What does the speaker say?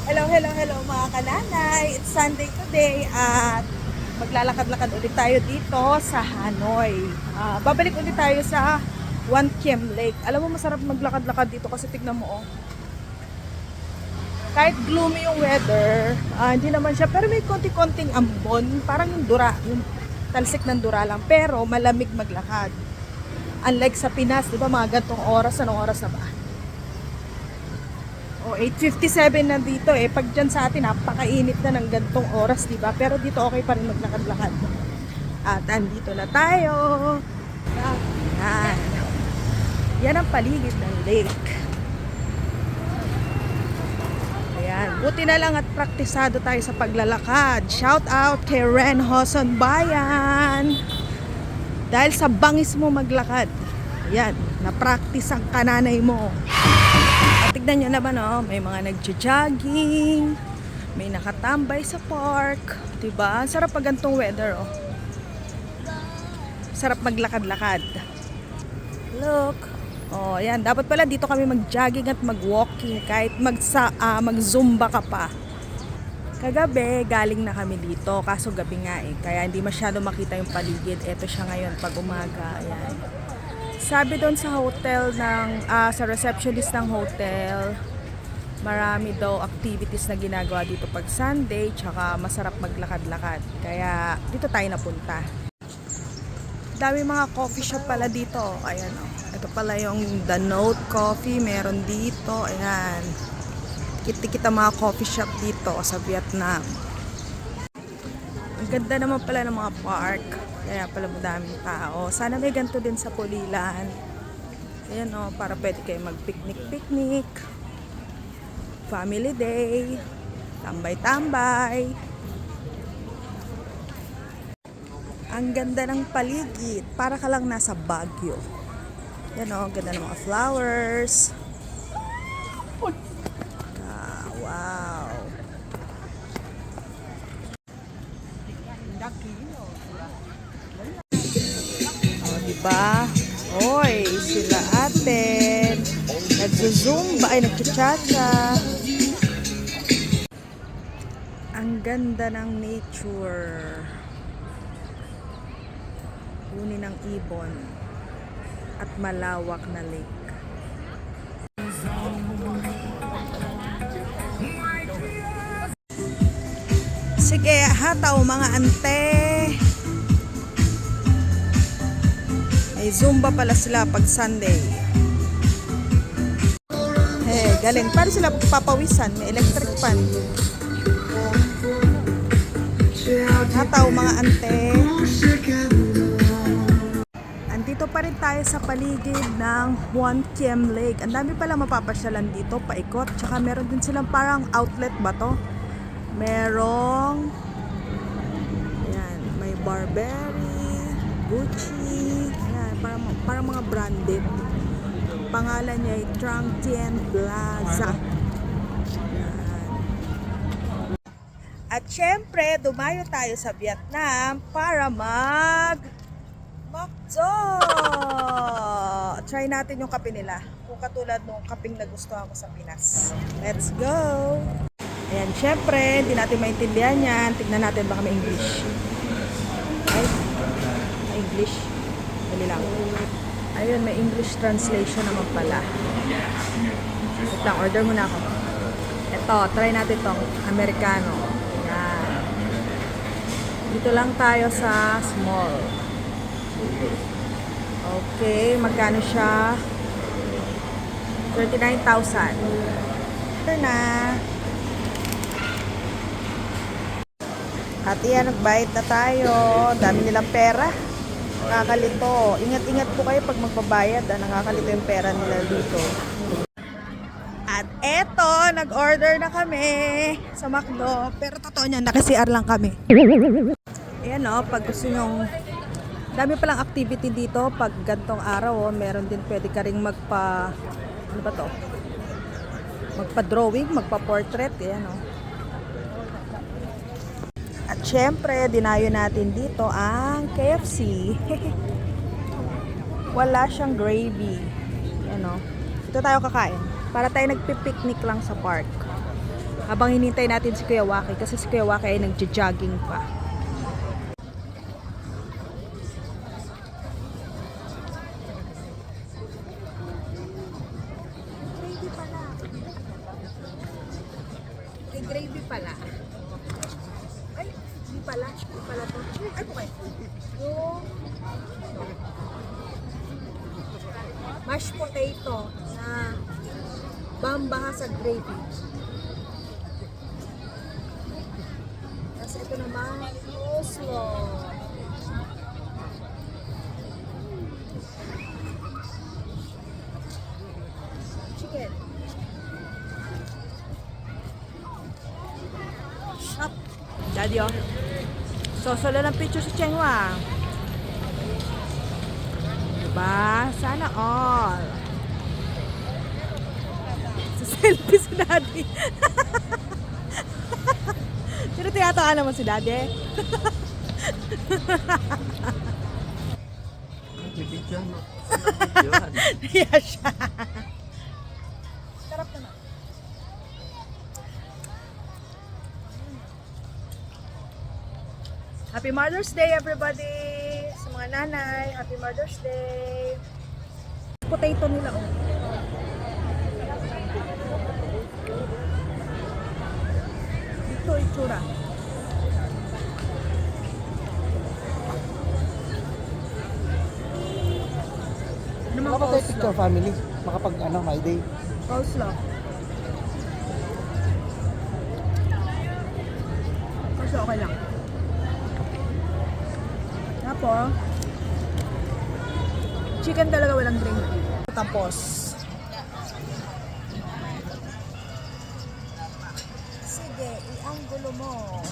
Hello, hello, hello mga kananay. It's Sunday today at maglalakad-lakad ulit tayo dito sa Hanoi. Babalik ulit tayo sa One Kiem Lake. Alam mo, masarap maglakad-lakad dito kasi tignan mo, oh. Kahit gloomy yung weather, hindi naman siya, pero may konti-konting ambon, parang yung dura, yung talsik ng dura lang, pero malamig maglakad. Unlike sa Pinas, di ba mga gantong oras, anong oras na ba? O, 8:57 na dito eh. Pag dyan sa atin, napakainit na ng gantong oras, di ba? Pero dito okay pa rin maglakad-lakad. At andito na tayo. Yan. Yan ang paligid ng lake. Ayan. Buti na lang at praktisado tayo sa paglalakad. Shout out kay Ren Hoson Bayan. Dahil sa bangis mo maglakad. Ayan. Na-practice ang kananay mo. Tignan nyo naman, oh, may mga nagja-jogging, may nakatambay sa park, diba? Sarap pag gantong weather, oh. Sarap maglakad-lakad. Look. Oh, ayan. Dapat pala dito kami mag-jogging at mag-walking kahit mag-zumba ka pa. Kagabi, galing na kami dito. Kaso gabi nga eh. Kaya hindi masyado makita yung paligid. Ito siya ngayon pag umaga. Ayan. Sabi doon sa hotel sa receptionist ng hotel, marami daw activities na ginagawa dito pag Sunday, tsaka masarap maglakad-lakad. Kaya dito tayo napunta. Dami mga coffee shop pala dito. Ayan, oh. Ito pala yung The Note Coffee, meron dito. Ayan. Kita mga coffee shop dito sa Vietnam. Ang ganda naman pala ng mga park. Kaya pala madaming tao. Sana may ganito din sa Pulilan. Ayan, o, para pwede kayo mag-picnic-picnic. Family day. Tambay-tambay. Ang ganda ng paligid. Para ka lang nasa Baguio. Ayan, o, ganda ng mga flowers. Wow. Diba? Hoy, sila ate nagzuzumba, ay nagchachacha. Ang ganda ng nature. Uni ng ibon at malawak na lake. Sige, hataw mga ante. May zumba pala sila pag Sunday. Galing. Paano sila papawisan? May electric fan. Hataw mga ante. Andito pa rin tayo sa paligid ng One Kiem Lake. Ang dami pala mapapasyalan dito, paikot. Tsaka meron din silang parang outlet ba to? Merong ayan, may Burberry, Gucci, ayan, parang mga branded. Pangalan niya ay Trang Tien Plaza. Ayan. At syempre, dumayo tayo sa Vietnam para Makdo! Try natin yung kape nila. Kung katulad nung kapeng nagustuhan ko sa Pinas. Let's go! Ayan, syempre, hindi natin maintindihan yan. Tignan natin baka may English. Ay, may English. Dali lang. Ayun, may English translation naman pala. Wait lang, order muna ako. Ito, try natin itong Americano. Ayan. Dito lang tayo sa small. Okay, magkano siya? 39,000. Ito na. At yan, nagbayad na tayo. Dami nilang pera. Nakakalito. Ingat-ingat po kayo pag magbabayad. Nakakalito yung pera nila dito. At eto, nag-order na kami sa McDo. Pero totoo niyan, naka-CR lang kami. Ayan o, pag gusto nyong... Dami palang activity dito. Pag gantong araw, meron din pwede ka ring ano ba to? Magpa-drawing, magpa-portrait. Ayan o. At syempre, dinayo natin dito ang KFC. Wala siyang gravy. Ano? Ito tayo kakain. Para tayo nagpipiknik lang sa park. Habang hinintay natin si Kuya Waki kasi si Kuya Waki ay nagja-jogging pa. May gravy pala. Ay, hindi pala. Hindi pala to. Ay, okay. Yung mashed potato na bambaha sa gravy. Tapos ito naman, coleslaw. Chicken. Shop. Daddy, oh. Sosolo ng picture si Chenghua. Diba? Sana all. Sa selfie si Daddy. Pero tiyatawa naman si Daddy. Bibigyan mo. Iya siya. Sarap naman. Happy Mother's Day, everybody! Sa mga nanay, Happy Mother's Day! Potato nila, oh. Ito, itsura. Ano mga Baka tayo picture family. Makapag my day. Coleslaw. Kasi okay lang. Tapos, chicken talaga walang gravy. Tapos, sige, i-anggulo mo.